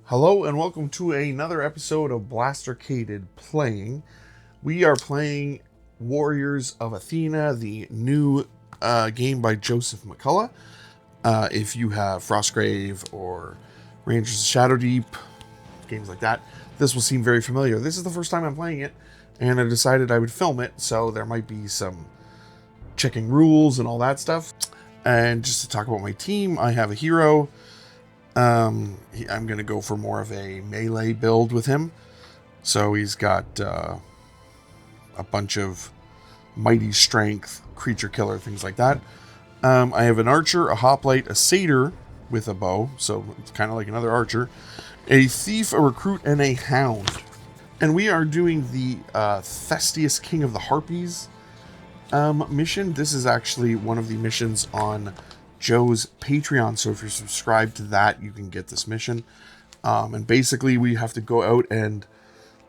Hello and welcome to another episode of Blastercaded Playing. We are playing Warriors of Athena, the new game by Joseph McCullough. If you have Frostgrave or Rangers of Shadowdeep, games like that, this will seem very familiar. This is the first time I'm playing it, and I decided I would film it, so there might be some checking rules and all that stuff. And just to talk about my team, I have a hero. I'm going to go for more of a melee build with him. So he's got a bunch of mighty strength, creature killer, things like that. I have an archer, a hoplite, a satyr with a bow, so it's kind of like another archer, a thief, a recruit, and a hound. And we are doing the Thestius, King of the Harpies mission. This is actually one of the missions on Joe's Patreon, so if you're subscribed to that, you can get this mission. And basically we have to go out and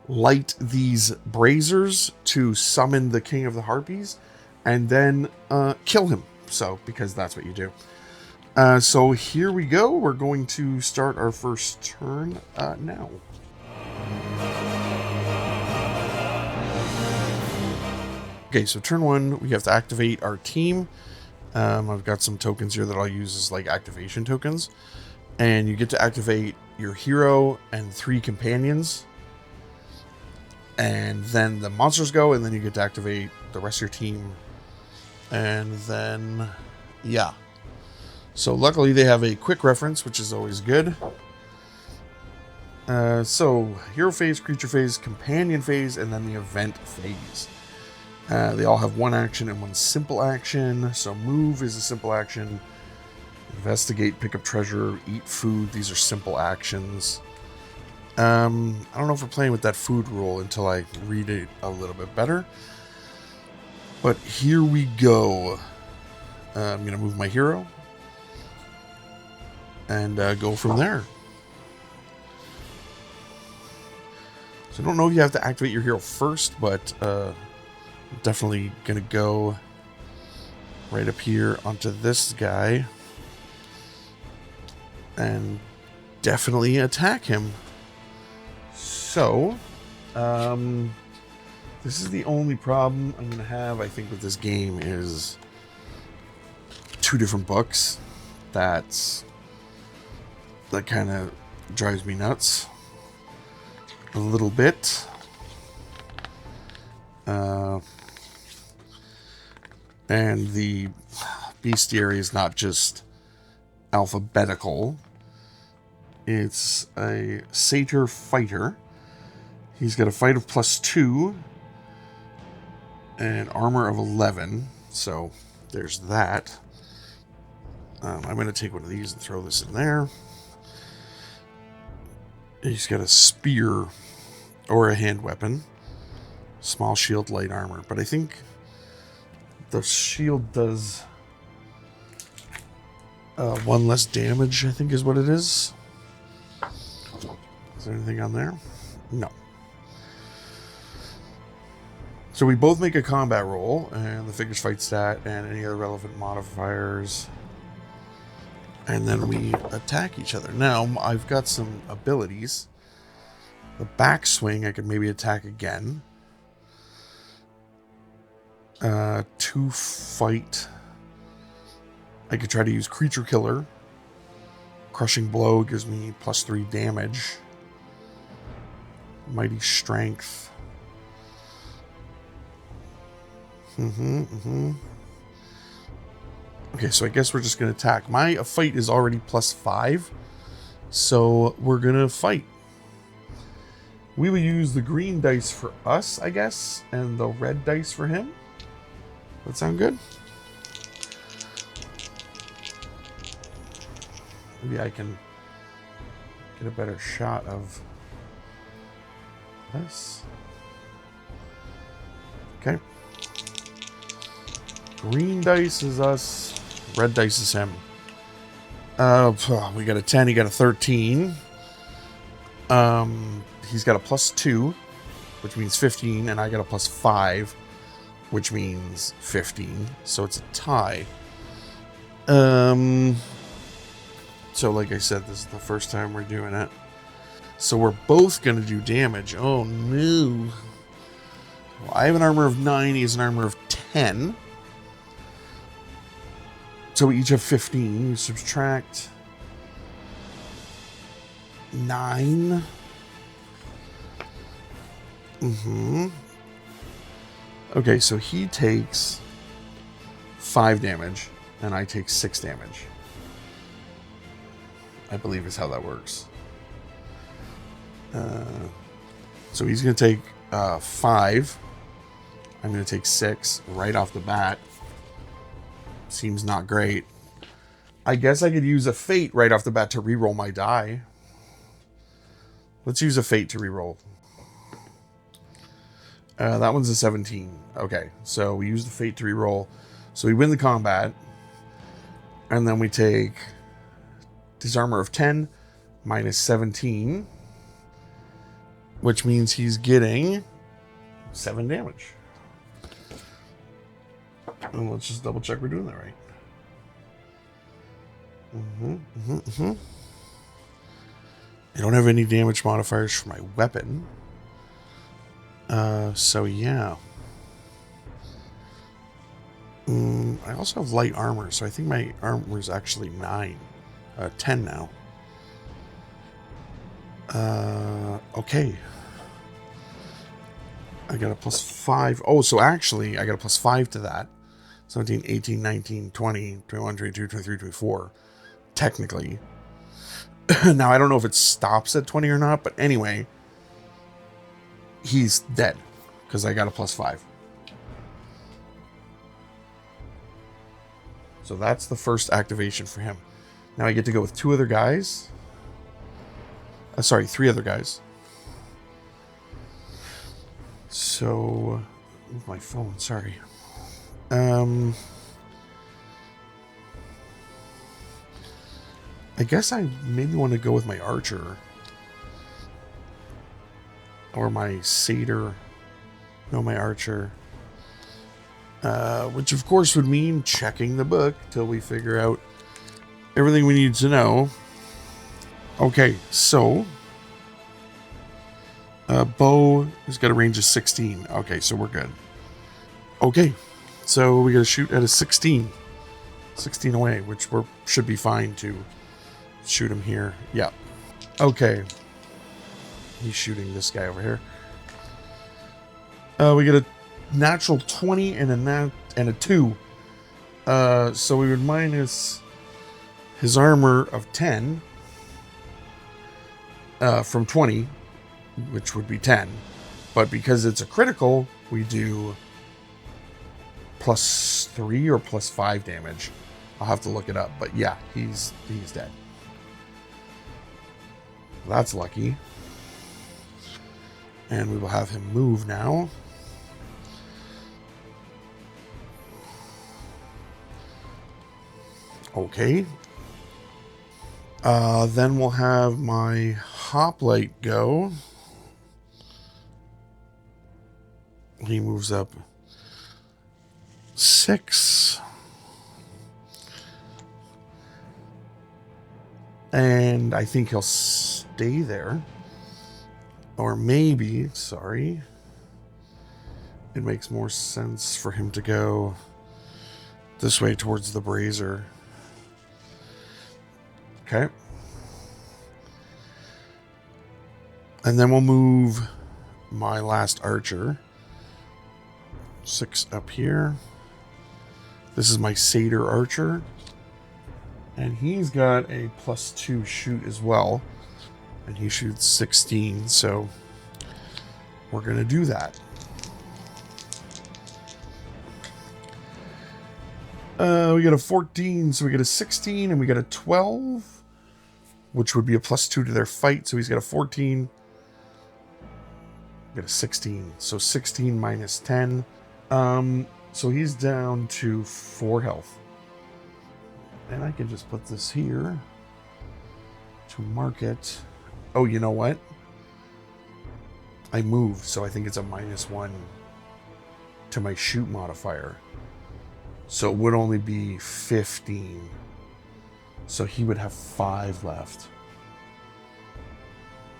light these braziers to summon the King of the Harpies and then kill him, so because that's what you do. So here we go. We're going to start our first turn now. Okay, so turn one, we have to activate our team. I've got some tokens here that I'll use as like activation tokens. And you get to activate your hero and 3 companions. And then the monsters go, and then you get to activate the rest of your team. And then, yeah. So luckily they have a quick reference, which is always good. So hero phase, creature phase, companion phase, and then the event phase. They all have one action and one simple action. So move is a simple action. Investigate, pick up treasure, eat food. These are simple actions. I don't know if we're playing with that food rule until I read it a little bit better. But here we go. I'm going to move my hero. And go from there. So I don't know if you have to activate your hero first, but definitely gonna go right up here onto this guy and definitely attack him. So this is the only problem I'm gonna have, I think, with this game is 2 different books. That kind of drives me nuts a little bit. And the bestiary is not just alphabetical. It's a satyr fighter. He's got a fight of +2 and armor of 11. So there's that. I'm going to take one of these and throw this in there. He's got a spear or a hand weapon. Small shield, light armor. But I think the shield does 1 less damage, I think is what it is. Is there anything on there? No. So we both make a combat roll, and the figure's fight stat, and any other relevant modifiers. And then we attack each other. Now, I've got some abilities. The backswing, I could maybe attack again. 2 fight. I could try to use creature killer. Crushing blow gives me +3 damage. Mighty strength. Okay, so I guess we're just gonna attack. My fight is already +5, so we're gonna fight. We will use the green dice for us, I guess, and the red dice for him. That sound good? Maybe I can get a better shot of this. Okay. Green dice is us. Red dice is him. We got a 10. He got a 13. He's got a +2, which means 15, and I got a +5, which means 15. So it's a tie. So like I said, this is the first time we're doing it. So we're both going to do damage. Oh, no. Well, I have an armor of 9. He has an armor of 10. So we each have 15. You subtract 9. Okay, so he takes 5 damage, and I take 6 damage. I believe is how that works. So he's going to take 5. I'm going to take 6 right off the bat. Seems not great. I guess I could use a fate right off the bat to reroll my die. Let's use a fate to reroll. That one's a 17. Okay, so we use the fate to reroll. So we win the combat. And then we take his armor of 10 minus 17. Which means he's getting 7 damage. And let's just double check we're doing that right. I don't have any damage modifiers for my weapon. So yeah. I also have light armor, so I think my armor is actually 10 now. Okay. I got a plus 5. Oh, so actually, I got a plus 5 to that. 17, 18, 19, 20, 21, 22, 23, 24. Technically. Now, I don't know if it stops at 20 or not, but anyway, he's dead because I got a plus 5. So that's the first activation for him. Now I get to go with 2 other guys. Sorry, 3 other guys. So, move my phone, sorry. I guess I maybe want to go with my archer. Or my satyr. No, my archer. Which of course would mean checking the book till we figure out everything we need to know. Okay, so bow has got a range of 16. Okay, so we're good. Okay, so we got to shoot at a 16. 16 away, which should be fine to shoot him here. Yeah. Okay. He's shooting this guy over here. We get a natural 20 and a 2. So we would minus his armor of 10 from 20, which would be 10. But because it's a critical, we do plus 3 or plus 5 damage. I'll have to look it up. But yeah, he's dead. That's lucky. And we will have him move now. Okay. Then we'll have my hoplite go. He moves up 6. And I think he'll stay there. Or maybe, sorry. It makes more sense for him to go this way towards the brazier. Okay. And then we'll move my last archer. 6 up here. This is my satyr archer. And he's got a plus 2 shoot as well. And he shoots 16, so we're going to do that. We got a 14, so we get a 16, and we got a 12, which would be a plus 2 to their fight. So he's got a 14. We got a 16, so 16 minus 10. So he's down to 4 health. And I can just put this here to mark it. Oh, you know what? I moved, so I think it's a -1 to my shoot modifier. So it would only be 15. So he would have 5 left.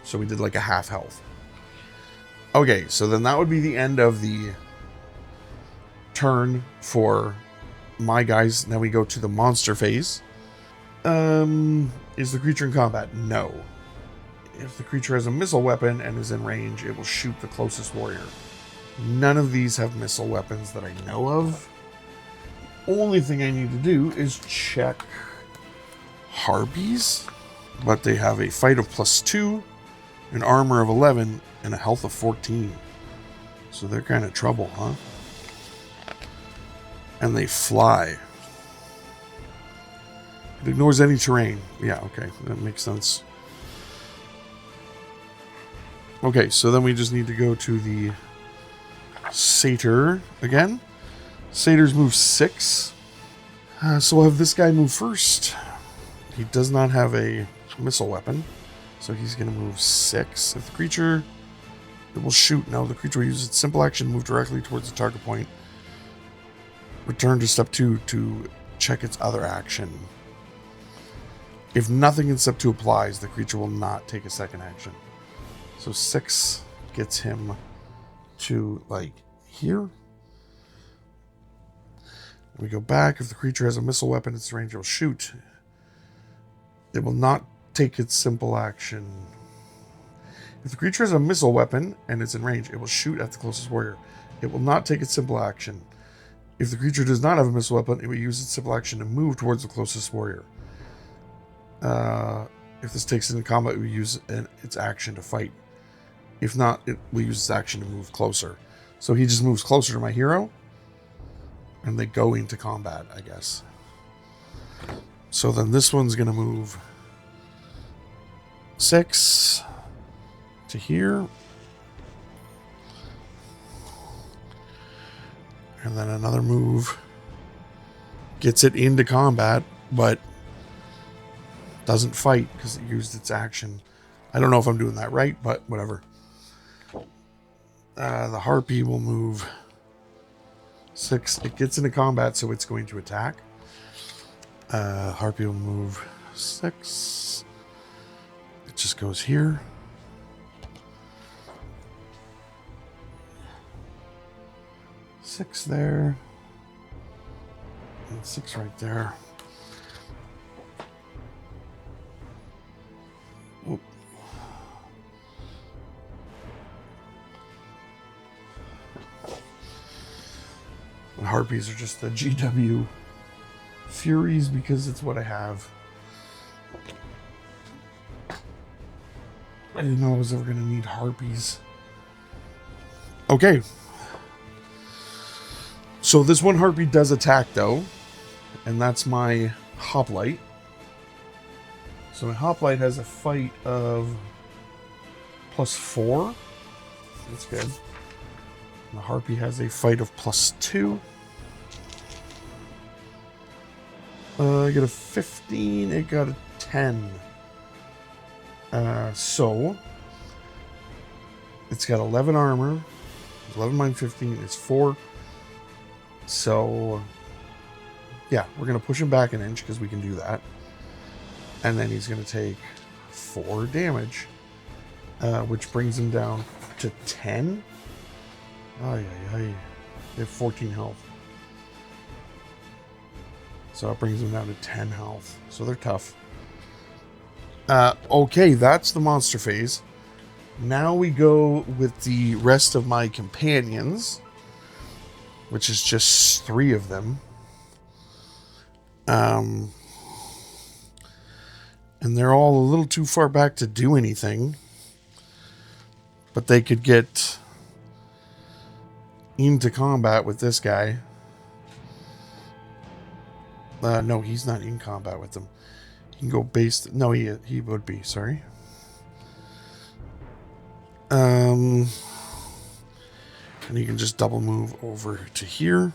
So we did like a half health. Okay, so then that would be the end of the turn for my guys. Now we go to the monster phase. Is the creature in combat? No. If the creature has a missile weapon and is in range, it will shoot the closest warrior. None of these have missile weapons that I know of. Only thing I need to do is check Harpies. But they have a fight of +2, an armor of 11, and a health of 14. So they're kind of trouble, huh? And they fly. It ignores any terrain. Yeah, okay. That makes sense. Okay, so then we just need to go to the Satyr again. Satyrs move 6. So we'll have this guy move first. He does not have a missile weapon, so he's going to move 6. If the creature... It will shoot. No, the creature will use its simple action to move directly towards the target point. Return to step 2 to check its other action. If nothing in step 2 applies, the creature will not take a second action. So 6 gets him to, like, here. We go back. If the creature has a missile weapon, its range will shoot. It will not take its simple action. If the creature has a missile weapon and it's in range, it will shoot at the closest warrior. It will not take its simple action. If the creature does not have a missile weapon, it will use its simple action to move towards the closest warrior. If this takes it in combat, it will use its action to fight. If not, it will use its action to move closer. So he just moves closer to my hero, and they go into combat, I guess. So then this one's going to move 6 to here. And then another move gets it into combat, but doesn't fight because it used its action. I don't know if I'm doing that right, but whatever. The Harpy will move 6. It gets into combat, so it's going to attack. Harpy will move 6. It just goes here. Six there. And 6 right there. Oop. And Harpies are just the GW Furies because it's what I have. I didn't know I was ever going to need Harpies. Okay. So this one Harpy does attack though, and that's my Hoplite. So my Hoplite has a fight of +4. That's good. And the Harpy has a fight of +2. I got a 15. It got a 10. So it's got 11 armor. 11 minus 15 is 4. So, yeah, we're going to push him back an inch because we can do that. And then he's going to take 4 damage, which brings him down to 10. Ay. They have 14 health. So it brings them down to 10 health. So they're tough. Okay, that's the monster phase. Now we go with the rest of my companions, which is just 3 of them. And they're all a little too far back to do anything. But they could get into combat with this guy. No, he's not in combat with them. He can go based... No, he would be, sorry. And you can just double move over to here.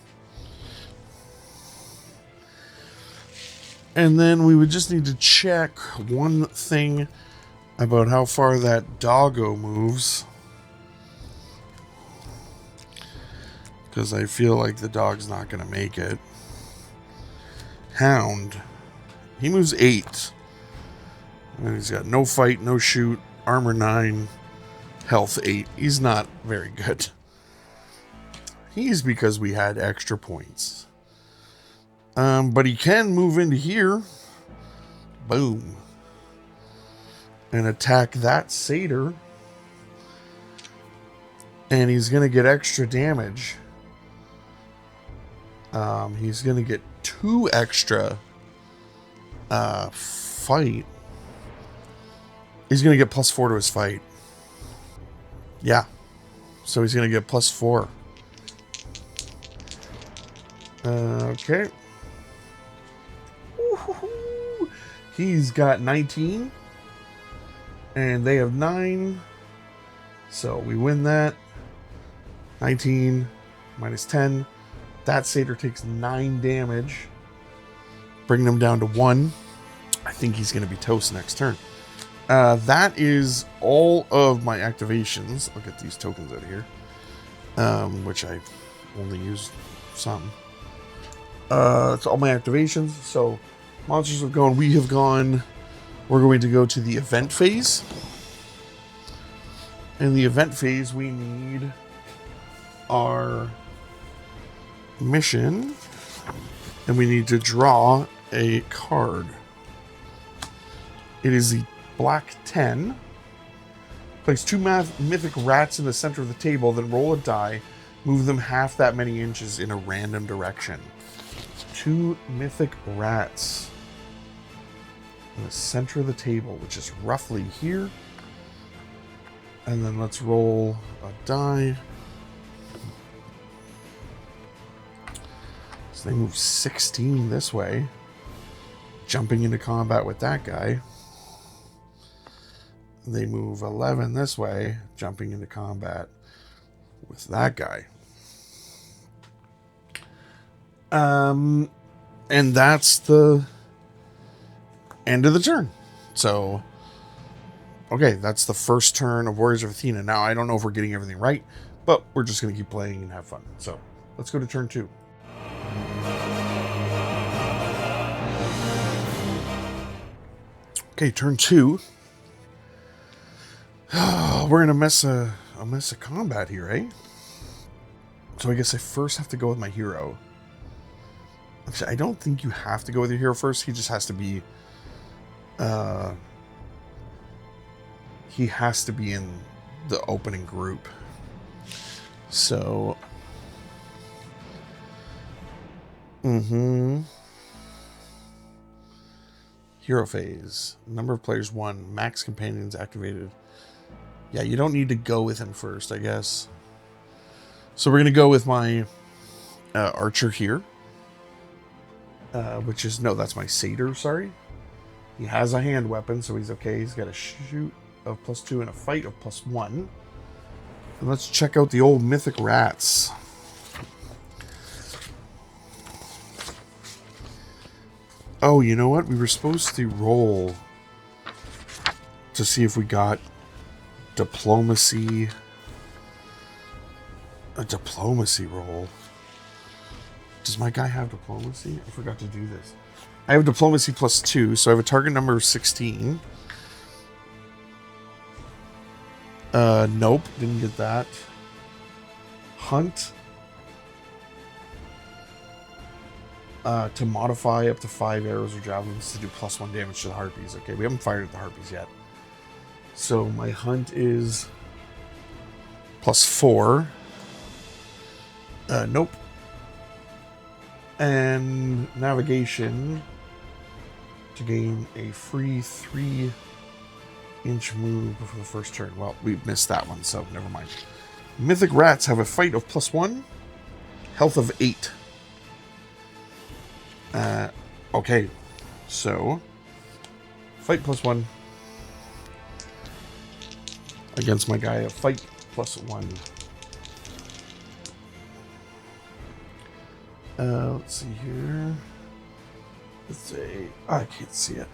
And then we would just need to check one thing about how far that doggo moves. Because I feel like the dog's not going to make it. Hound. He moves 8. And he's got no fight, no shoot, armor 9, health 8. He's not very good. He's because we had extra points. But he can move into here. Boom. And attack that satyr. And he's going to get extra damage. He's going to get 2 extra fight. He's going to get +4 to his fight. Yeah. So he's going to get +4. Okay. Woo-hoo-hoo. He's got 19. And they have 9. So we win that. 19 minus 10. That satyr takes 9 damage. Bringing him down to 1. I think he's going to be toast next turn. That is all of my activations. I'll get these tokens out of here. Which I only used some. That's all my activations. So monsters have gone. We have gone. We're going to go to the event phase. In the event phase, we need our mission. And we need to draw a card. It is the black 10. Place 2 mythic rats in the center of the table, then roll a die. Move them half that many inches in a random direction. 2 mythic rats in the center of the table, which is roughly here. And then let's roll a die. So they move 16 this way. Jumping into combat with that guy. They move 11 this way. Jumping into combat with that guy. And that's the end of the turn. So, okay, that's the first turn of Warriors of Athena. Now, I don't know if we're getting everything right, but we're just going to keep playing and have fun. So, let's go to turn 2. Okay, turn 2. We're in a mess of combat here, eh? So I guess I first have to go with my hero. Actually, I don't think you have to go with your hero first. He just has to be... he has to be in the opening group. So... Hero phase. Number of players 1. Max companions activated. Yeah, you don't need to go with him first, I guess. So we're going to go with my archer here. Which is... No, that's my satyr, sorry. He has a hand weapon, so he's okay. He's got a shoot of +2 and a fight of +1. And let's check out the old mythic rats. Oh, you know what? We were supposed to roll to see if we got diplomacy. A diplomacy roll. Does my guy have diplomacy? I forgot to do this. I have diplomacy +2, so I have a target number of 16. Nope, didn't get that. Hunt. To modify up to 5 arrows or javelins to do +1 damage to the Harpies. Okay, we haven't fired at the Harpies yet. So my hunt is +4. Nope. And navigation to gain a free 3-inch move before the first turn. Well, we missed that one, so never mind. Mythic rats have a fight of +1, health of 8. Okay, so fight +1 against my guy. A fight +1. Let's see here. It's a... I can't see it.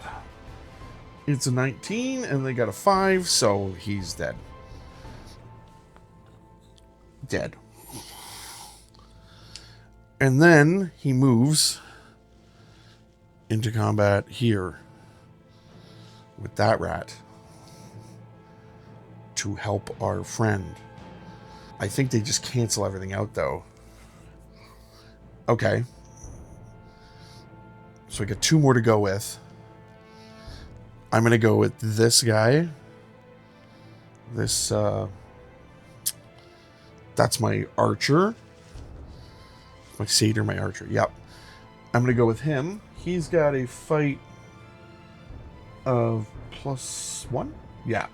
It's a 19, and they got a 5, so he's dead. Dead. And then he moves into combat here with that rat to help our friend. I think they just cancel everything out, though. Okay. So I got 2 more to go with. I'm going to go with this guy. This, that's my archer. My satyr, my archer. Yep. I'm going to go with him. He's got a fight of +1. Yeah.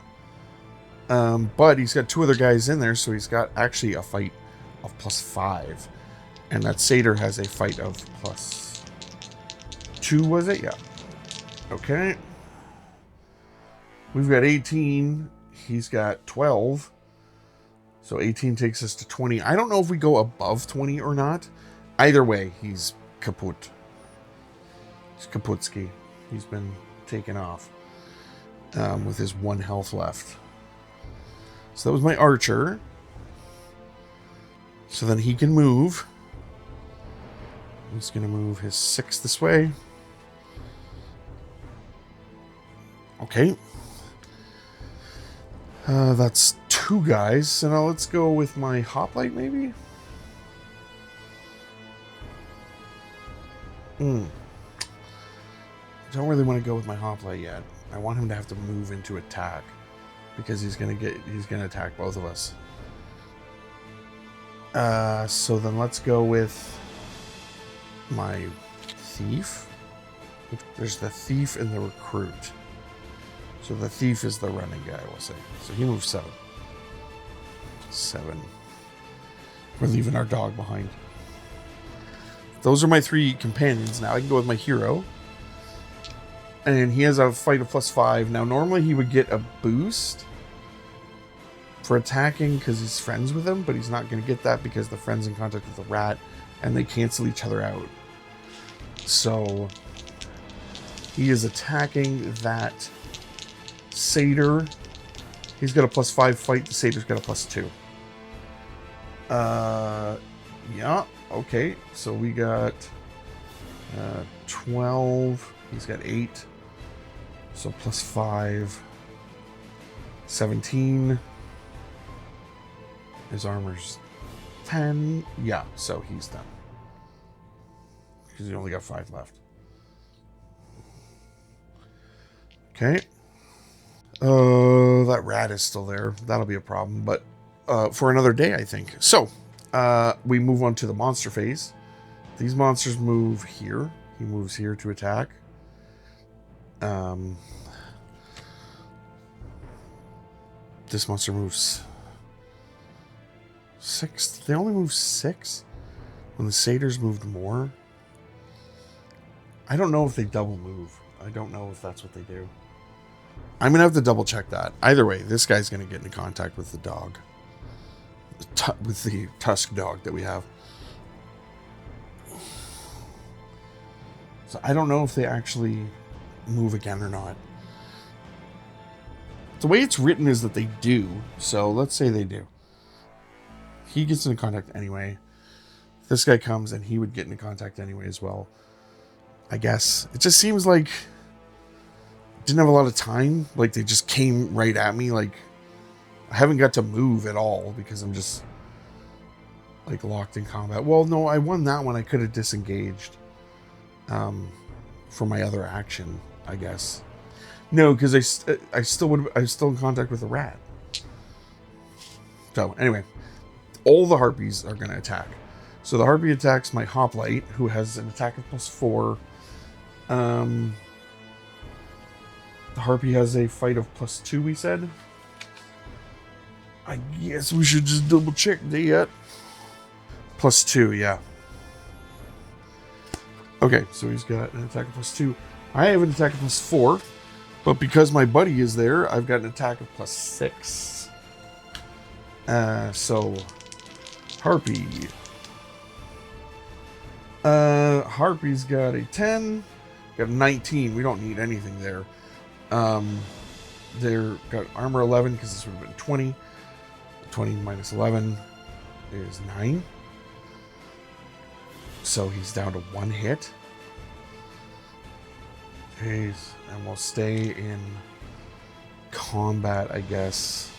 But he's got 2 other guys in there, so he's got actually a fight of +5. And that satyr has a fight of +2, was it? Yeah. Okay. We've got 18. He's got 12. So 18 takes us to 20. I don't know if we go above 20 or not. Either way, he's kaput. He's kaputski. He's been taken off with his 1 health left. So that was my archer. So then he can move. He's going to move his 6 this way. Okay. That's 2 guys. So now let's go with my hoplite, maybe? I don't really want to go with my hoplite yet. I want him to have to move into attack because he's gonna attack both of us. So then let's go with my thief. There's the thief and the recruit. So the thief is the running guy, we'll say. So he moves 7. 7. We're leaving our dog behind. Those are my 3 companions. Now I can go with my hero. And he has a fight of +5. Now normally he would get a boost for attacking because he's friends with him, but he's not going to get that because the friend's in contact with the rat and they cancel each other out. So he is attacking that satyr. He's got a +5 fight. The satyr's got a +2. Yeah. Okay. So we got 12. He's got 8. So +5. 17. His armor's 10. Yeah. So he's done. Because he only got 5 left. Okay. That rat is still there. That'll be a problem, but for another day, I think. So, we move on to the monster phase. These monsters move here. He moves here to attack. This monster moves 6. They only move 6 when the satyrs moved more. I don't know if they double move. I don't know if that's what they do. I'm going to have to double check that. Either way, this guy's going to get into contact with the dog. With the tusk dog that we have. So I don't know if they actually move again or not. The way it's written is that they do. So let's say they do. He gets into contact anyway. This guy comes and he would get into contact anyway as well. I guess. It just seems like didn't have a lot of time. Like they just came right at me. Like I haven't got to move at all because I'm just like locked in combat. Well, no, I won that one. I could have disengaged for my other action, I guess. No, because I still in contact with the rat. So anyway, all the harpies are going to attack. So the harpy attacks my hoplite, who has an attack of +4. The harpy has a fight of +2, we said. I guess we should just double check that. +2, yeah. Okay, so he's got an attack of +2. I have an attack of +4, but because my buddy is there, I've got an attack of +6. So harpy. Harpy's got a 10. Got a 19. We don't need anything there. They're got armor 11 because this would have been 20. 20 minus 11 is 9. So he's down to 1 hit. Okay, and we'll stay in combat, I guess.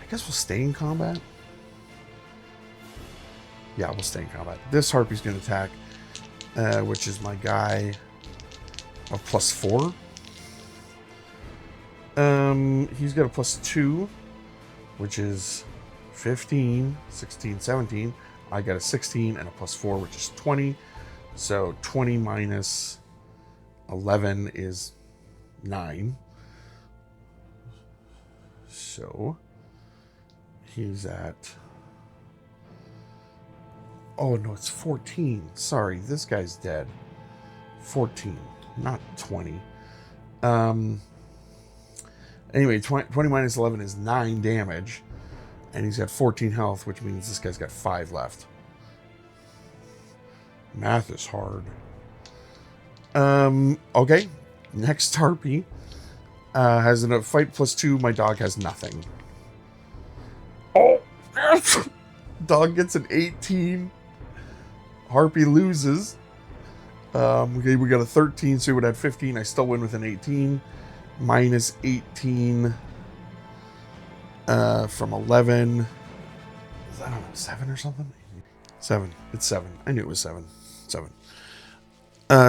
I guess we'll stay in combat. Yeah, we'll stay in combat. This Harpy's going to attack, which is my guy of +4. He's got a +2, which is 15, 16, 17. I got a 16 and a +4, which is 20. So 20 minus 11 is 9. So he's at... Oh, no, it's 14. Sorry, this guy's dead. 14, not 20. Anyway, 20 minus 11 is 9 damage. And he's got 14 health, which means this guy's got 5 left. Math is hard. Okay. Next Harpy has a fight +2. My dog has nothing. Oh, dog gets an 18. Harpy loses. Okay, we got a 13, so we would have 15. I still win with an 18. Minus 18 from 11. Is that, I don't know, 7 or something? 7. It's 7. I knew it was 7. 7.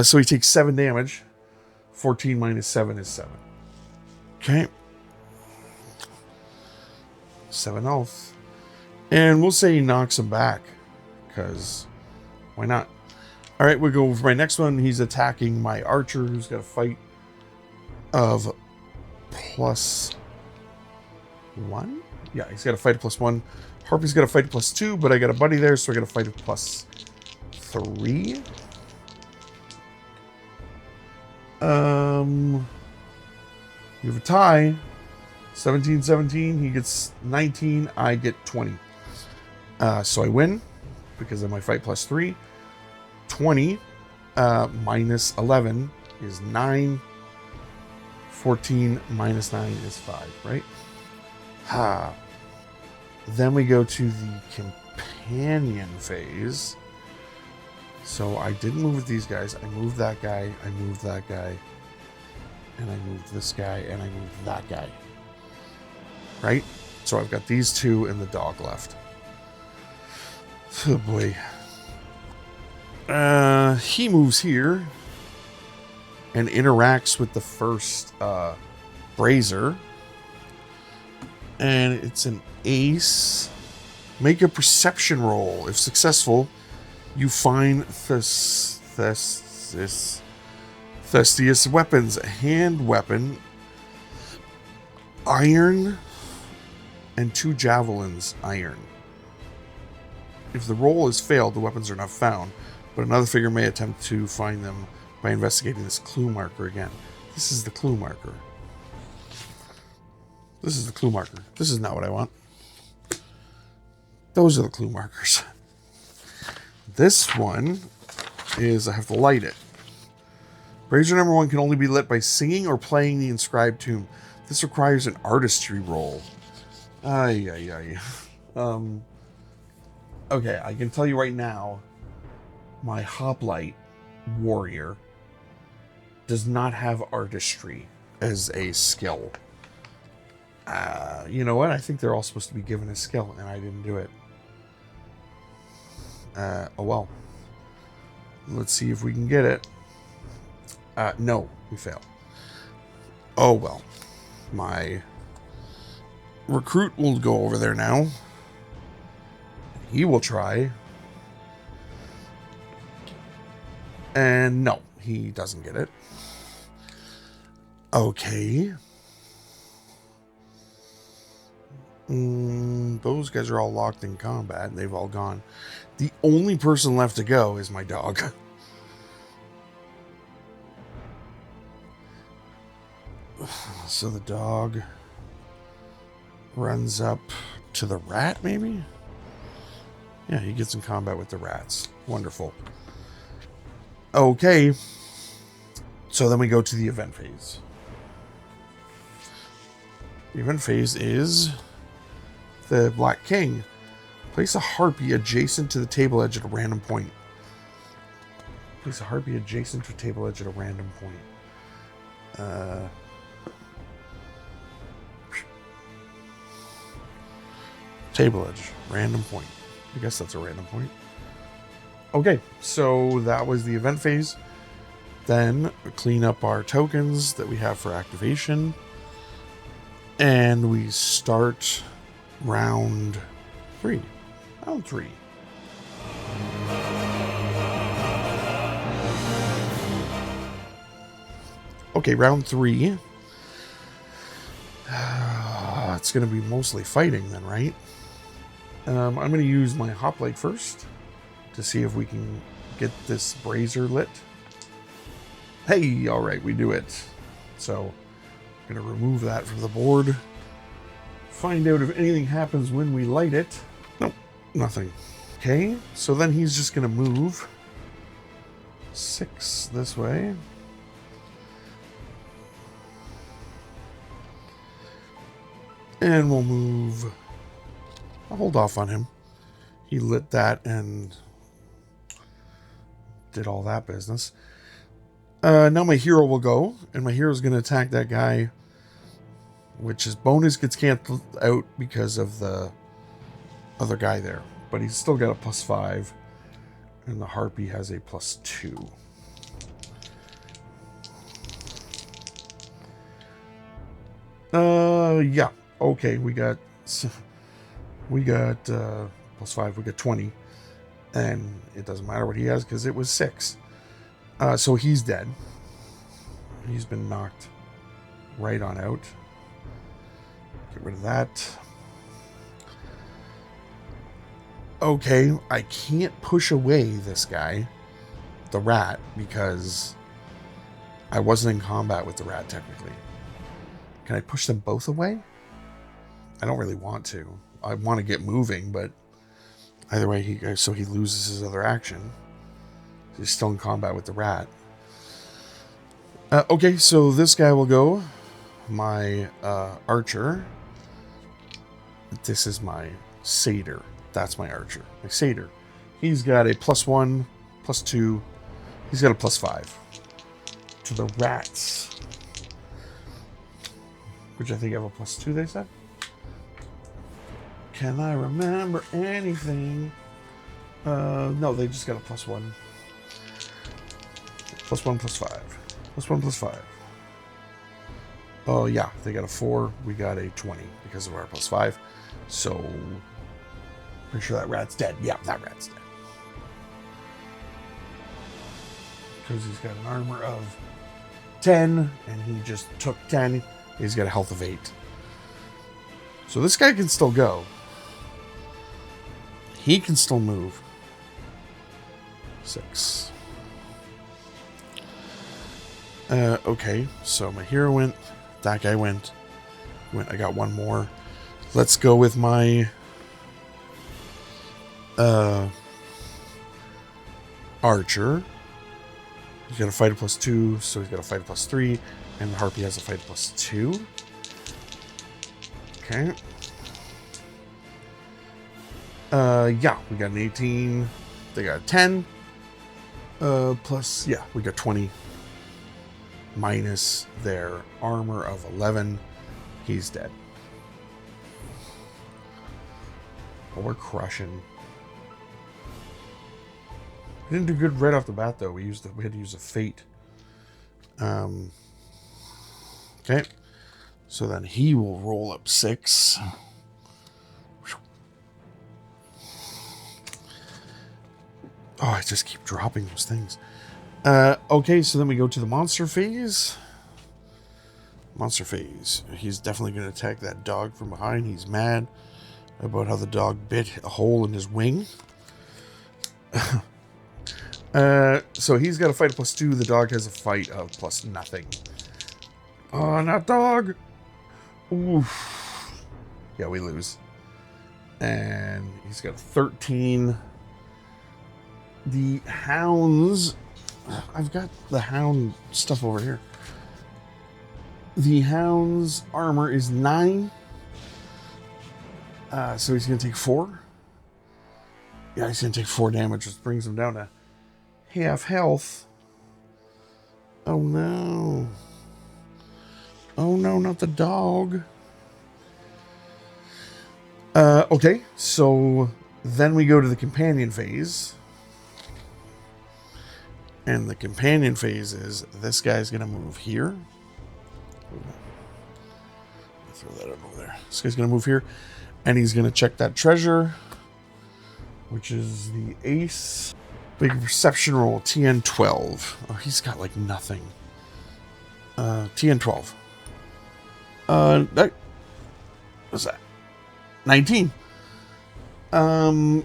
So he takes 7 damage. 14 minus 7 is 7. Okay. 7 health. And we'll say he knocks him back. Because why not? Alright, we'll go for my next one. He's attacking my archer, who's got a fight of +1. Yeah, he's got a fight of +1. Harpy's got a fight of +2, but I got a buddy there, so I got a fight of +3. You have a tie. 17-17. He gets 19. I get 20. So I win because of my fight +3. 20 minus 11 is 9. 14 minus 9 is 5, right? Then we go to the companion phase. So I didn't move with these guys. I moved that guy. I moved that guy. And I moved this guy. And I moved that guy. Right? So I've got these two and the dog left. Oh boy. He moves here and interacts with the first brazier. And it's an ace. Make a perception roll. If successful, you find Thestius weapons. A hand weapon, iron, and 2 javelins, iron. If the roll is failed, the weapons are not found, but another figure may attempt to find them by investigating this clue marker again. This is the clue marker. This is the clue marker. This is not what I want. Those are the clue markers. This one is I have to light it. Brazier number 1 can only be lit by singing or playing the inscribed tune. This requires an artistry roll. Okay, I can tell you right now, my hoplite warrior does not have artistry as a skill. You know what? I think they're all supposed to be given a skill, and I didn't do it. Oh well. Let's see if we can get it. No, we failed. Oh well. My recruit will go over there now. He will try. And no, he doesn't get it. Okay. Those guys are all locked in combat. They've all gone. The only person left to go is my dog. So the dog runs up to the rat, maybe? Yeah, he gets in combat with the rats. Wonderful. Okay. So then we go to the event phase. The event phase is the Black King. Place a harpy adjacent to the table edge at a random point. Place a harpy adjacent to a table edge at a random point. Table edge, random point. I guess that's a random point. Okay, so that was the event phase. Then clean up our tokens that we have for activation. And we start round 3. Round 3. Okay, round 3. It's going to be mostly fighting then, right? I'm going to use my hoplite first to see if we can get this brazier lit. Hey, all right, we do it. So I'm going to remove that from the board. Find out if anything happens when we light it. Nope, nothing. Okay, so then he's just going to move 6 this way. And we'll move... I'll hold off on him. He lit that and did all that business. Now my hero will go, and my hero is going to attack that guy, which is bonus gets canceled out because of the other guy there. But he's still got a +5, and the harpy has a +2. Yeah. Okay, we got +5, we got 20, and it doesn't matter what he has because it was 6. So he's dead. He's been knocked right on out. Get rid of that. Okay, I can't push away this guy, the rat, because I wasn't in combat with the rat technically. Can I push them both away? I don't really want to. I want to get moving, but either way, he loses his other action. He's still in combat with the rat. Okay, so this guy will go. My archer. This is my satyr. That's my archer. My satyr. He's got a +1, +2. He's got a +5 to the rats, which I think have a +2. They said. Can I remember anything? No, they just got a +1. +1, +5. +1, +5. Oh, yeah, they got a 4. We got a 20 because of our +5. So, pretty sure that rat's dead. Yeah, that rat's dead. Because he's got an armor of 10, and he just took 10. He's got a health of 8. So this guy can still go. He can still move. 6. Okay, so my hero went. That guy went. I got one more. Let's go with my archer. He's got a fight +2, so he's got a fight +3, and the harpy has a fight +2. Okay. Yeah, we got an 18. They got a 10. Plus, yeah, we got 20. Minus their armor of 11. He's dead. But we're crushing. We didn't do good right off the bat, though. We had to use a fate. Okay. So then he will roll up 6. Oh, I just keep dropping those things. Okay, so then we go to the monster phase. Monster phase. He's definitely going to attack that dog from behind. He's mad about how the dog bit a hole in his wing. So he's got a fight of +2. The dog has a fight of +0. Oh, not dog. Oof. Yeah, we lose. And he's got 13. The hounds... I've got the hound stuff over here. The hound's armor is 9. So he's going to take 4. Yeah, he's going to take 4 damage, which brings him down to half health. Oh no. Oh no, not the dog. Okay, so then we go to the companion phase. And the companion phase is this guy's going to move here. Throw that over there. This guy's going to move here. And he's going to check that treasure, which is the ace. Big perception roll, TN 12. Oh, he's got like nothing. TN 12. What's that? 19.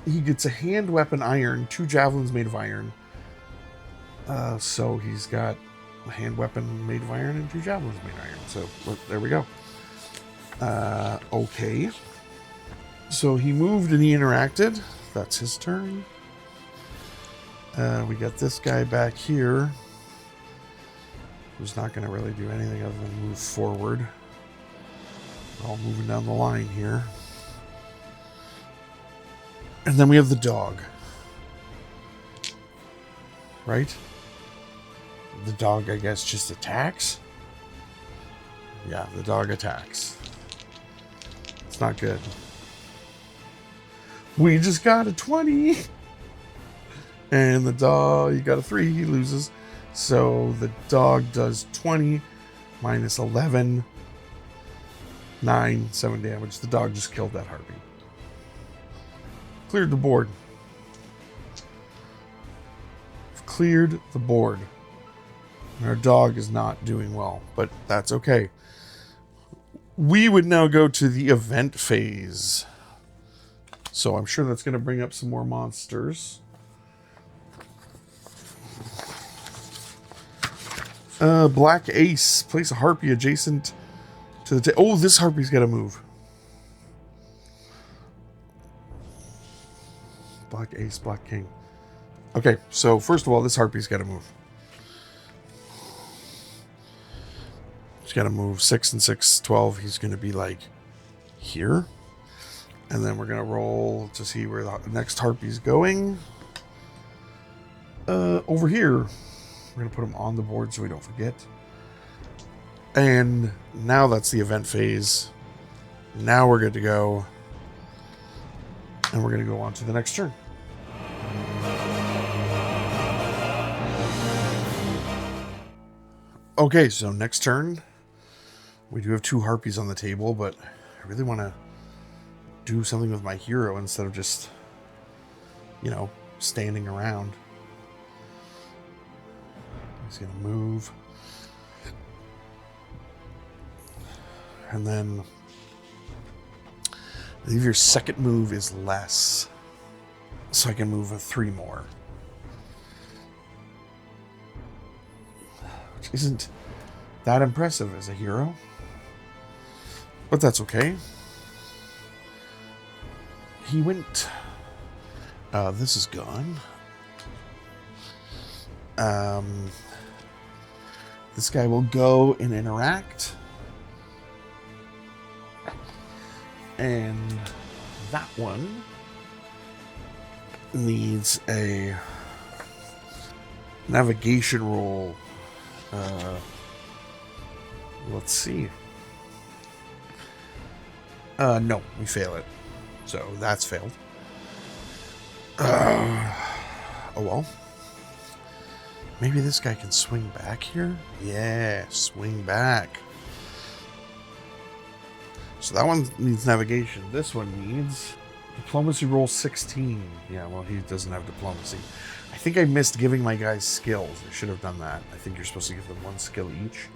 He gets a hand weapon iron, 2 javelins made of iron. So he's got a hand weapon made of iron and 2 javelins made of iron. So there we go. Okay. So he moved and he interacted. That's his turn. We got this guy back here, who's not going to really do anything other than move forward. We're all moving down the line here. And then we have the dog. Right? The dog, I guess, just attacks? Yeah, the dog attacks. It's not good. We just got a 20! And the dog, you got a 3, he loses. So the dog does 20 minus 11. 9, 7 damage. The dog just killed that harpy. Cleared the board. Cleared the board. And our dog is not doing well, but that's okay. We would now go to the event phase. So I'm sure that's going to bring up some more monsters. Black Ace. Place a harpy adjacent to the... Oh, this harpy's got to move. Black Ace, Black King. Okay, so first of all, this harpy's got to move. He's got to move 6 and 6, 12. He's going to be like here. And then we're going to roll to see where the next harpy's going. Over here. We're going to put him on the board so we don't forget. And now that's the event phase. Now we're good to go. And we're going to go on to the next turn. Okay, so next turn. We do have 2 harpies on the table, but I really want to do something with my hero instead of just, you know, standing around. He's going to move. And then I believe your second move is less. So I can move a 3 more. Which isn't that impressive as a hero. But that's okay. He went... this is gone. This guy will go and interact. And that one needs a navigation roll. Let's see. No, we fail it. So that's failed. Oh well. Maybe this guy can swing back here? Yeah, swing back. So that one needs navigation. This one needs diplomacy roll 16. Yeah, well, he doesn't have diplomacy. I think I missed giving my guys skills. I should have done that. I think you're supposed to give them 1 skill each.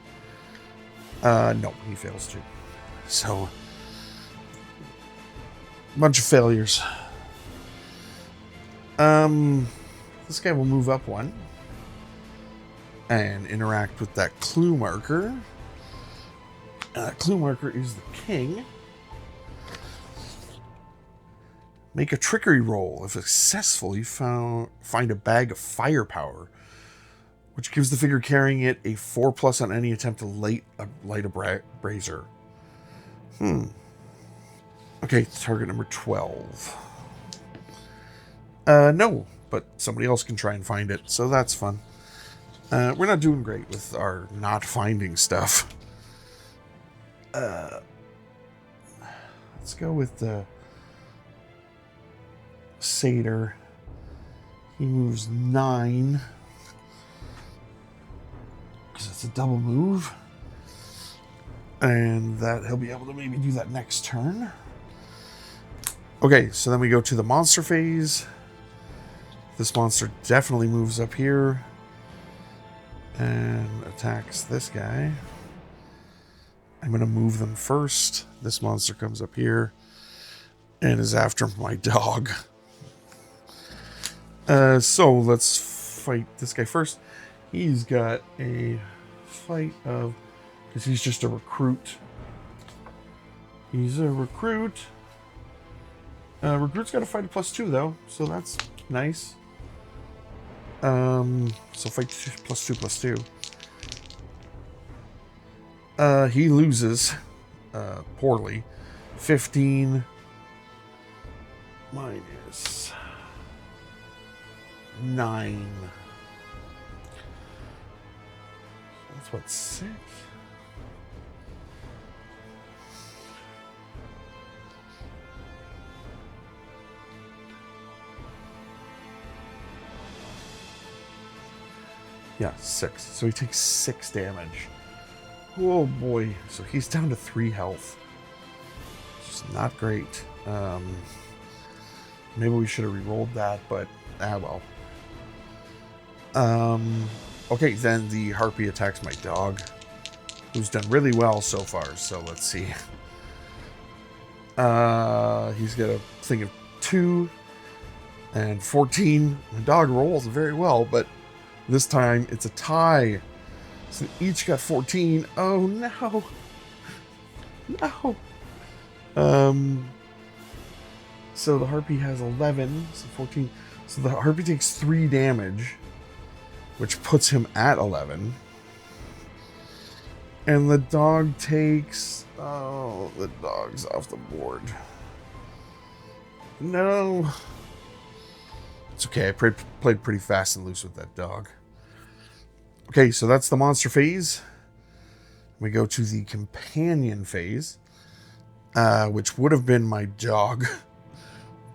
No, he fails too. So, a bunch of failures. This guy will move up 1 and interact with that clue marker. Clue marker is the king. Make a trickery roll. If successful, you find a bag of firepower, which gives the figure carrying it a 4+ on any attempt to light a brazier. Okay, target number 12. No, but somebody else can try and find it, so that's fun. We're not doing great with our not finding stuff. Let's go with the Satyr. He moves 9. Because it's a double move. And that he'll be able to maybe do that next turn. Okay, so then we go to the monster phase. This monster definitely moves up here. And attacks this guy. I'm going to move them first. This monster comes up here. And is after my dog. So let's fight this guy first. He's got a fight of... because he's just a recruit. He's a recruit. Recruit's got a fight of +2 though, so that's nice. So fight +2/+2. He loses poorly. 15 minus 9. That's what, 6? Yeah, 6. So he takes 6 damage. Oh boy. So he's down to 3 health. Just not great. Maybe we should have re-rolled that, but well. Okay, then the Harpy attacks my dog, who's done really well so far. So let's see. He's got a thing of 2 and 14. My dog rolls very well, but this time it's a tie. So they each got 14. Oh no. No. So the Harpy has 11, so 14. So the Harpy takes 3 damage, which puts him at 11. And the dog takes... oh, the dog's off the board. No. It's okay, I played pretty fast and loose with that dog. Okay, so that's the monster phase. We go to the companion phase, which would have been my dog.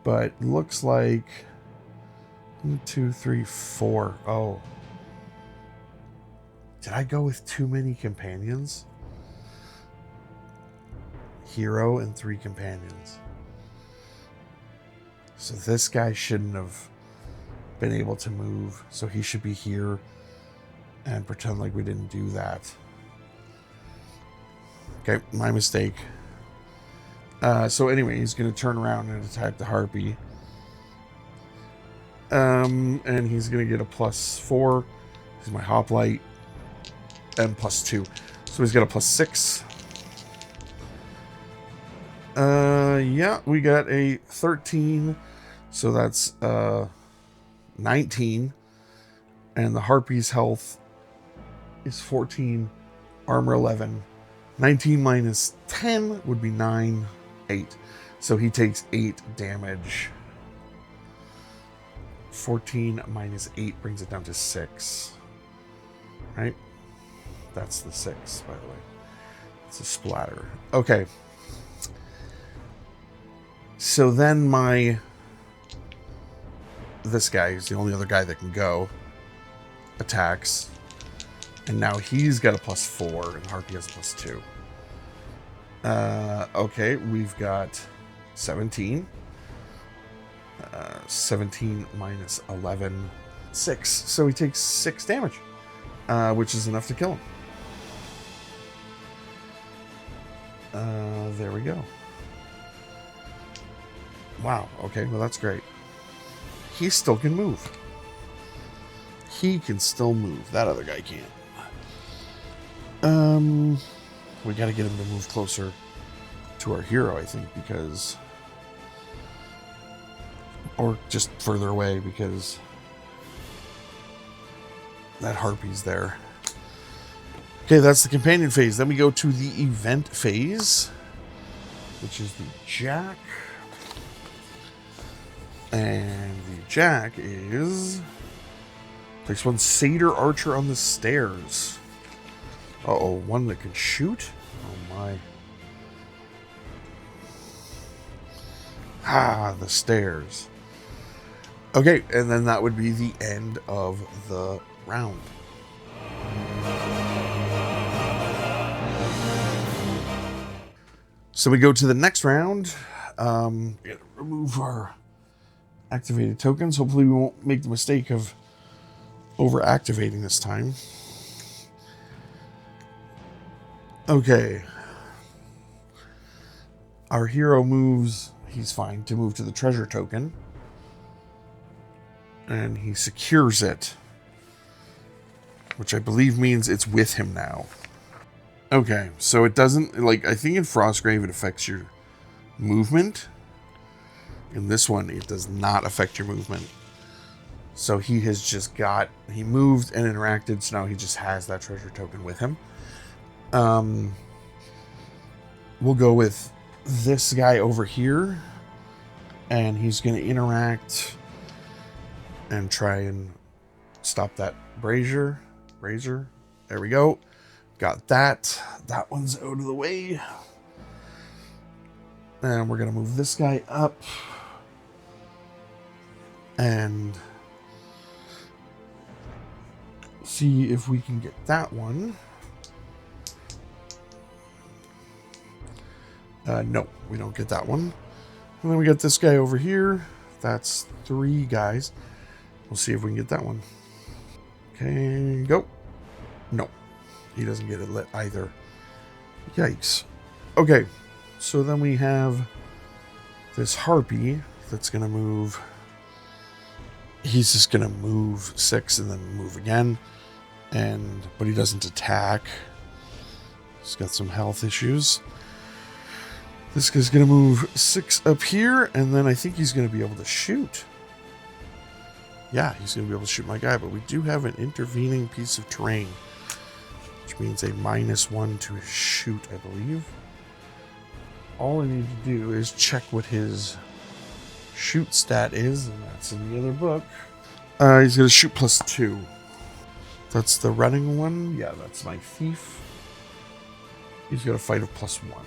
But looks like 1, 2, 3, 4. Oh. Did I go with too many companions? Hero and 3 companions. So this guy shouldn't have been able to move. So he should be here and pretend like we didn't do that. Okay, my mistake. So anyway, he's going to turn around and attack the Harpy. And he's going to get a +4. He's my hoplite. And +2. So he's got a +6. Yeah, we got a 13. So that's 19. And the Harpy's health is 14. Armor 11. 19 minus 10 would be 9. 8. So he takes 8 damage. 14 minus 8 brings it down to 6. Right? That's the 6, by the way. It's a splatter. Okay. So then this guy is the only other guy that can go. Attacks. And now he's got a +4 and Harpy has a +2. Okay, we've got 17. 17 minus 11. 6. So he takes 6 damage. Which is enough to kill him. There we go. Wow, okay, well that's great. He still can move. He can still move. That other guy can't. We gotta get him to move closer to our hero, I think, because... or just further away, because that Harpy's there. Okay, that's the companion phase. Then we go to the event phase, which is the Jack. And the Jack is place one satyr archer on the stairs. Uh-oh, one that can shoot? Oh my. Ah, the stairs. Okay, and then that would be the end of the round. So we go to the next round. Remove our activated tokens. Hopefully we won't make the mistake of over-activating this time. Okay. Our hero moves, he's fine, to move to the treasure token. And he secures it, which I believe means it's with him now. Okay, so it doesn't, like, I think in Frostgrave it affects your movement. In this one, it does not affect your movement. So he has just got, he moved and interacted, so now he just has that treasure token with him. We'll go with this guy over here, and he's going to interact and try and stop that brazier. There we go. Got that. That one's out of the way. And we're going to move this guy up. And see if we can get that one. No, we don't get that one. And then we got this guy over here. That's 3 guys. We'll see if we can get that one. Okay, go. No, he doesn't get it lit either. Yikes. Okay, so then we have this harpy that's going to move. He's just going to move 6 and then move again. But he doesn't attack. He's got some health issues. This guy's going to move 6 up here, and then I think he's going to be able to shoot. Yeah, he's going to be able to shoot my guy, but we do have an intervening piece of terrain, which means a -1 to his shoot, I believe. All I need to do is check what his shoot stat is, and that's in the other book. He's going to shoot +2. That's the running one. Yeah, that's my thief. He's got a fight of +1.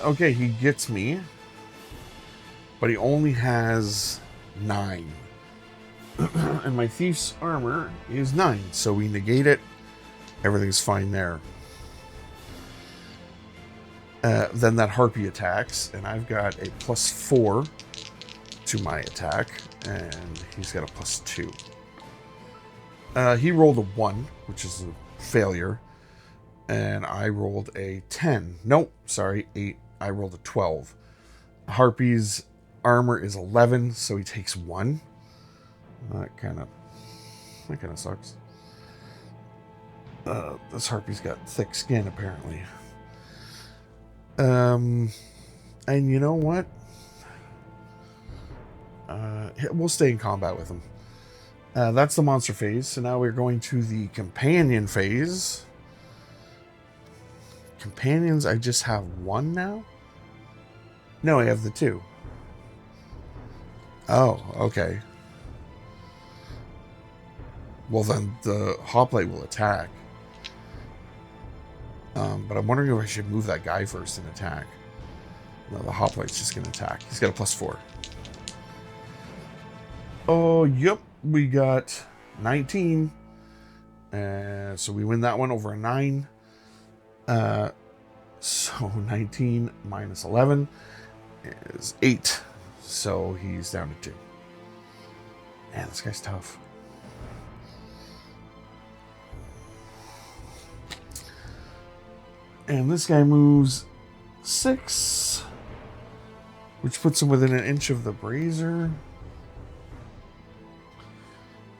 Okay, he gets me, but he only has 9. And my thief's armor is 9, so we negate it. Everything's fine there. Then that harpy attacks, and I've got a +4 to my attack, and he's got a +2. He rolled a 1, which is a failure, and I rolled a 10. Nope, sorry, 8. I rolled a 12. Harpy's armor is 11, so he takes 1. That kind of sucks. This harpy's got thick skin, apparently. And you know what? We'll stay in combat with him. That's the monster phase. So now we're going to the companion phase. Companions, I just have 1 now? No, I have the 2. Oh, okay. Well, then the hoplite will attack. But I'm wondering if I should move that guy first and attack. No, the hoplite's just going to attack. He's got a +4. Oh, yep. We got 19. So we win that one over a 9. So 19 minus 11 is 8. So he's down to 2. Man, this guy's tough. And this guy moves 6, which puts him within an inch of the brazier.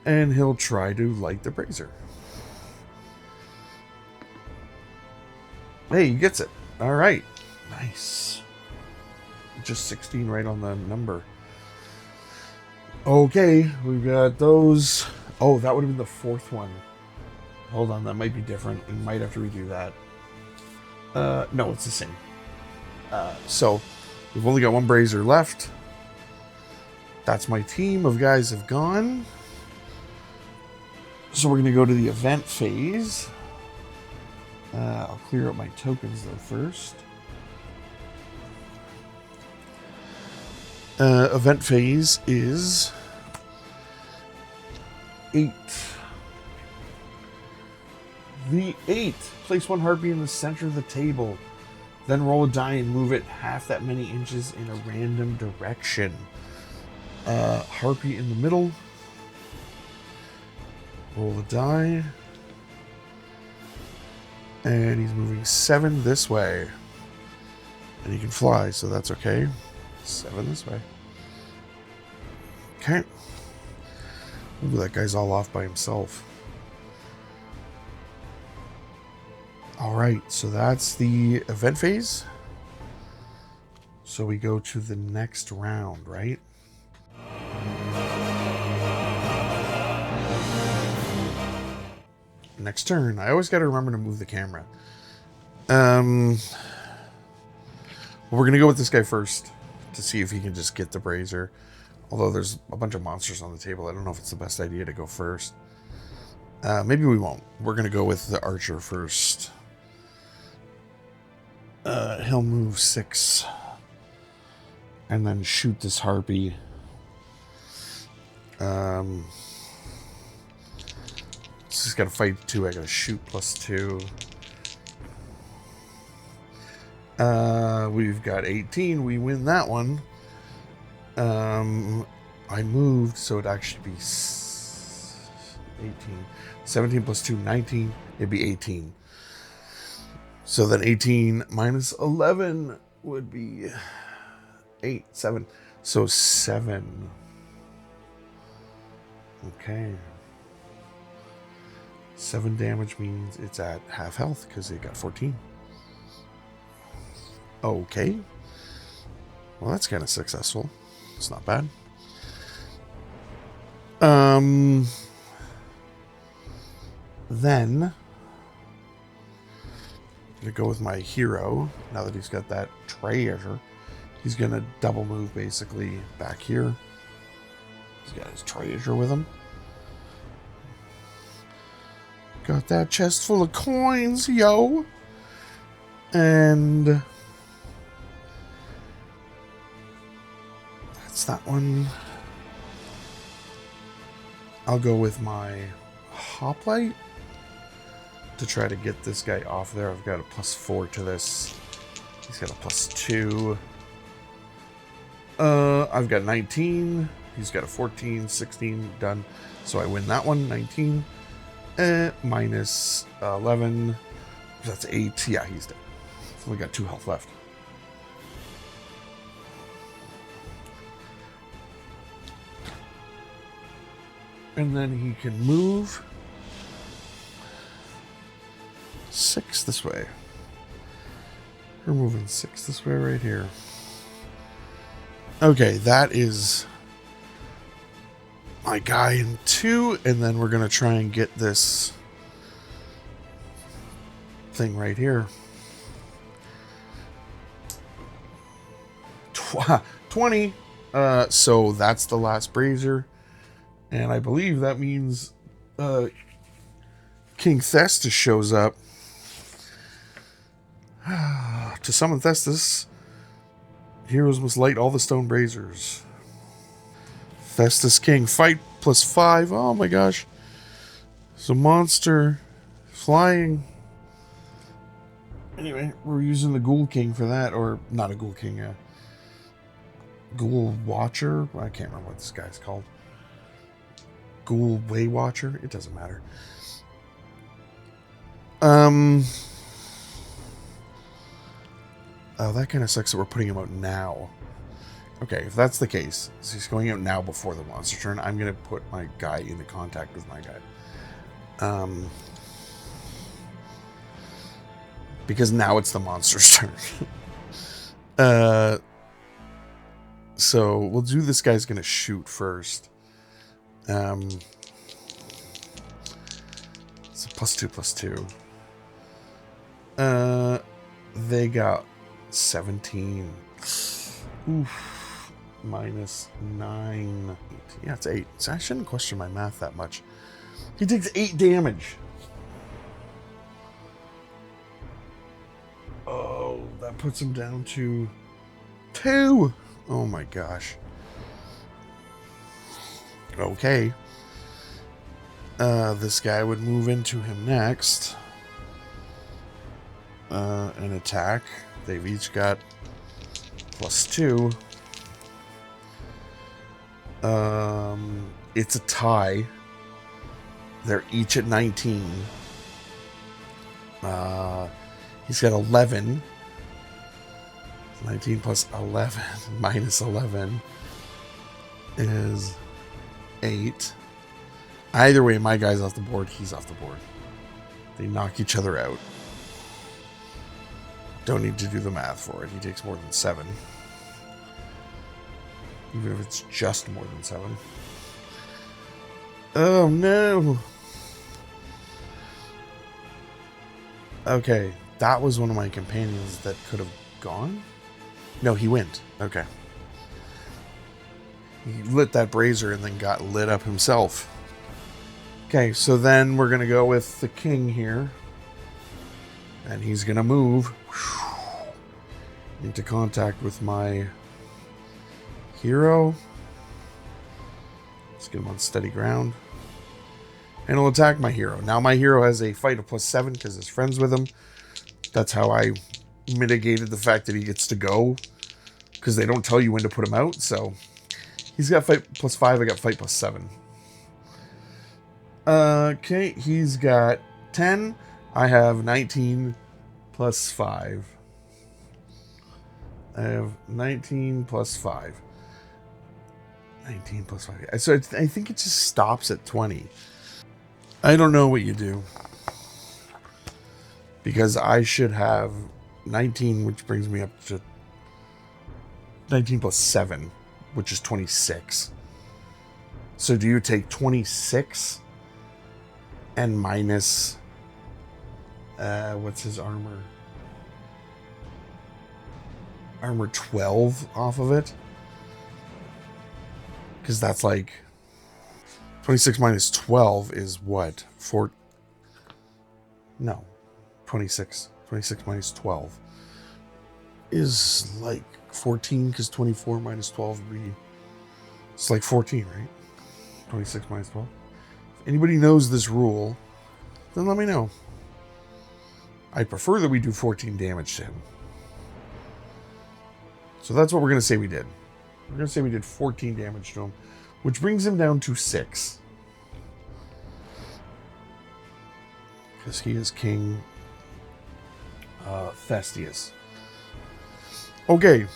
And he'll try to light the brazier. Hey, he gets it. All right. Nice. Just 16 right on the number. Okay, we've got those. Oh, that would have been the 4th one. Hold on, that might be different. We might have to redo that. No, it's the same. So we've only got one brazier left. That's my team of guys have gone. So we're going to go to the event phase. I'll clear out my tokens though first. Event phase is 8. The 8. Place one harpy in the center of the table. Then roll a die and move it half that many inches in a random direction. Harpy in the middle. Roll a die. And he's moving 7 this way. And he can fly, so that's okay. 7 this way. Okay. Ooh, that guy's all off by himself. Alright, so that's the event phase. So we go to the next round, right? Next turn. I always got to remember to move the camera. Well, we're going to go with this guy first to see if he can just get the brazier. Although there's a bunch of monsters on the table. I don't know if it's the best idea to go first. Maybe we won't. We're going to go with the archer first. He'll move 6. And then shoot this harpy. He's got to fight 2. I got to shoot +2. We've got 18. We win that one. I moved, so it'd actually be 18. 17 +2, 19. It'd be 18. So then 18 minus 11 would be 8, 7. So 7. Okay. 7 damage means it's at half health because it got 14. Okay. Well, that's kind of successful. It's not bad. Then I'm gonna go with my hero. Now that he's got that treasure, he's gonna double move basically back here. He's got his treasure with him. Got that chest full of coins, yo. And that's that one. I'll go with my hoplite to try to get this guy off there. I've got a +4 to this. He's got a +2. I've got 19. He's got a 14, 16, done. So I win that one, 19. Minus 11. That's 8. Yeah, he's dead. So we got 2 health left. And then he can move 6 this way. We're moving 6 this way right here. Okay, that is my guy in 2, and then we're gonna try and get this thing right here. 20. So that's the last brazier, and I believe that means King Thestius shows up to summon Thestius. Heroes must light all the stone braziers. Thestius King, fight +5. Oh my gosh. It's a monster flying. Anyway, we're using the Ghoul King for that, or not a Ghoul King, a Ghoul Watcher. I can't remember what this guy's called. Ghoul Way Watcher. It doesn't matter. Oh, that kind of sucks that we're putting him out now. Okay, if that's the case, so he's going out now before the monster turn, I'm going to put my guy into contact with my guy. Because now it's the monster's turn. So we'll do this guy's going to shoot first. It's a +2/+2. They got 17. Oof. Minus 9. Yeah, it's 8. So I shouldn't question my math that much. He takes 8 damage. Oh, that puts him down to 2. Oh my gosh. Okay. This guy would move into him next. An attack. They've each got +2. It's a tie. They're each at 19. He's got 11. 19 plus 11 minus 11 is 8. Either way, my guy's off the board, he's off the board. They knock each other out. Don't need to do the math for it. He takes more than 7. Even if it's just more than 7. Oh no! Okay, that was one of my companions that could have gone? No, he went. Okay. He lit that brazier and then got lit up himself. Okay, so then we're going to go with the king here. And he's going to move into contact with my hero. Let's get him on steady ground. And he'll attack my hero. Now my hero has a fight of +7 because his friend's with him. That's how I mitigated the fact that he gets to go. Because they don't tell you when to put him out. So he's got fight +5. I got fight +7. Okay, he's got 10. I have 19 plus 5. I have 19 plus 5. 19 plus 5. So I think it just stops at 20. I don't know what you do. Because I should have 19, which brings me up to 19 plus 7, which is 26. So do you take 26 and minus... what's his armor? Armor 12 off of it? Because that's like... 26 minus 12 is what? 4... No. 26. 26 minus 12 is like 14, because 24 minus 12 would be... It's like 14, right? 26 minus 12. If anybody knows this rule, then let me know. I prefer that we do 14 damage to him. So that's what we're going to say we did. We're going to say we did 14 damage to him, which brings him down to 6. Because he is King Thestius. Okay.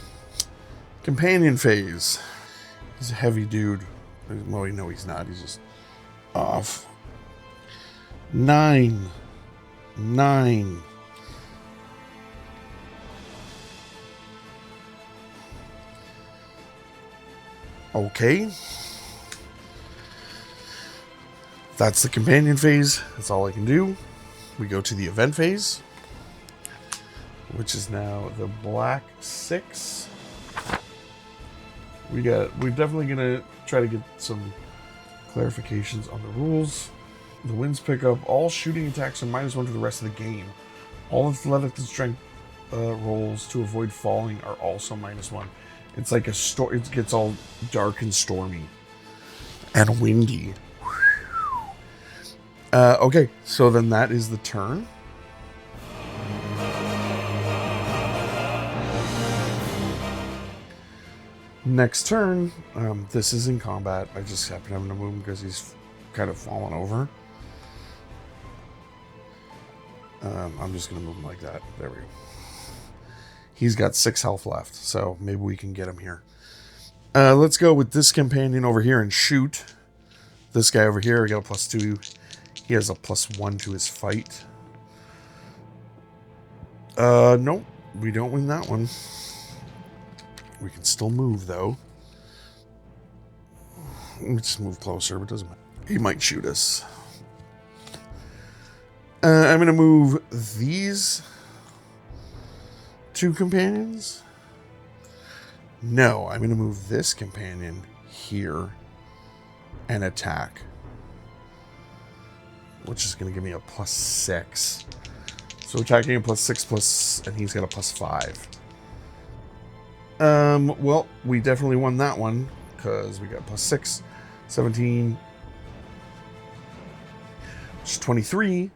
Companion phase. He's a heavy dude. Well, no, he's not. He's just off. 9. Okay. That's the companion phase. That's all I can do. We go to the event phase, which is now the black 6. We're definitely gonna try to get some clarifications on the rules. The winds pick up. All shooting attacks are -1 for the rest of the game. All athletics and strength rolls to avoid falling are also -1. It's like it gets all dark and stormy and windy. Okay, so then that is the turn. Next turn, this is in combat. I just happen to have to move him because he's kind of fallen over. I'm just going to move him like that. There we go. He's got 6 health left, so maybe we can get him here. Let's go with this companion over here and shoot. This guy over here, we got a +2. He has a +1 to his fight. Nope, we don't win that one. We can still move, though. Let's just move closer, but it doesn't matter. He might shoot us. I'm going to move these 2 companions? No, I'm going to move this companion here and attack, which is going to give me a +6. So attacking a +6 and he's got a +5. Well, we definitely won that one because we got +6, 17, which is 23,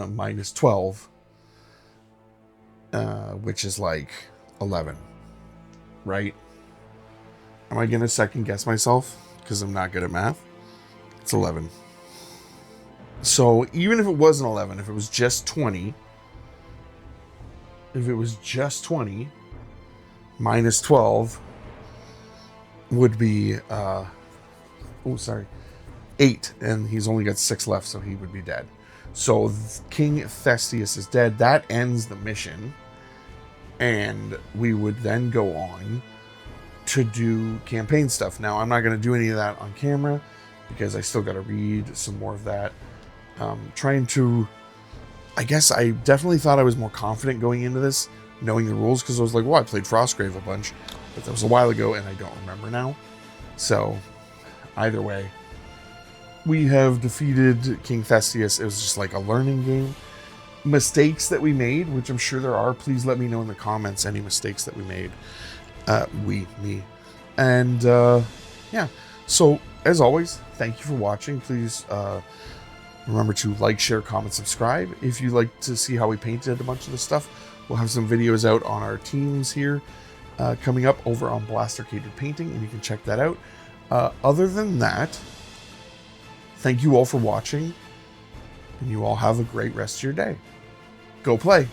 minus 12, which is like 11, right? Am I going to second guess myself because I'm not good at math? It's 11. So even if it wasn't 11, if it was just 20, minus 12 would be, 8, and he's only got 6 left, so he would be dead. So King Thestius is dead. That ends the mission, and we would then go on to do campaign stuff. Now, I'm not going to do any of that on camera because I still got to read some more of that. I guess I definitely thought I was more confident going into this, knowing the rules, because I was like, well, I played Frostgrave a bunch, but that was a while ago, and I don't remember now. So, either way, we have defeated King Thestius. It was just like a learning game. Mistakes that we made, which I'm sure there are, please let me know in the comments any mistakes that we made. Me. And, yeah. So, as always, thank you for watching. Please, remember to like, share, comment, subscribe. If you'd like to see how we painted a bunch of this stuff, we'll have some videos out on our teams here coming up over on Blastercaded Painting, and you can check that out. Other than that, thank you all for watching, and you all have a great rest of your day. Go play.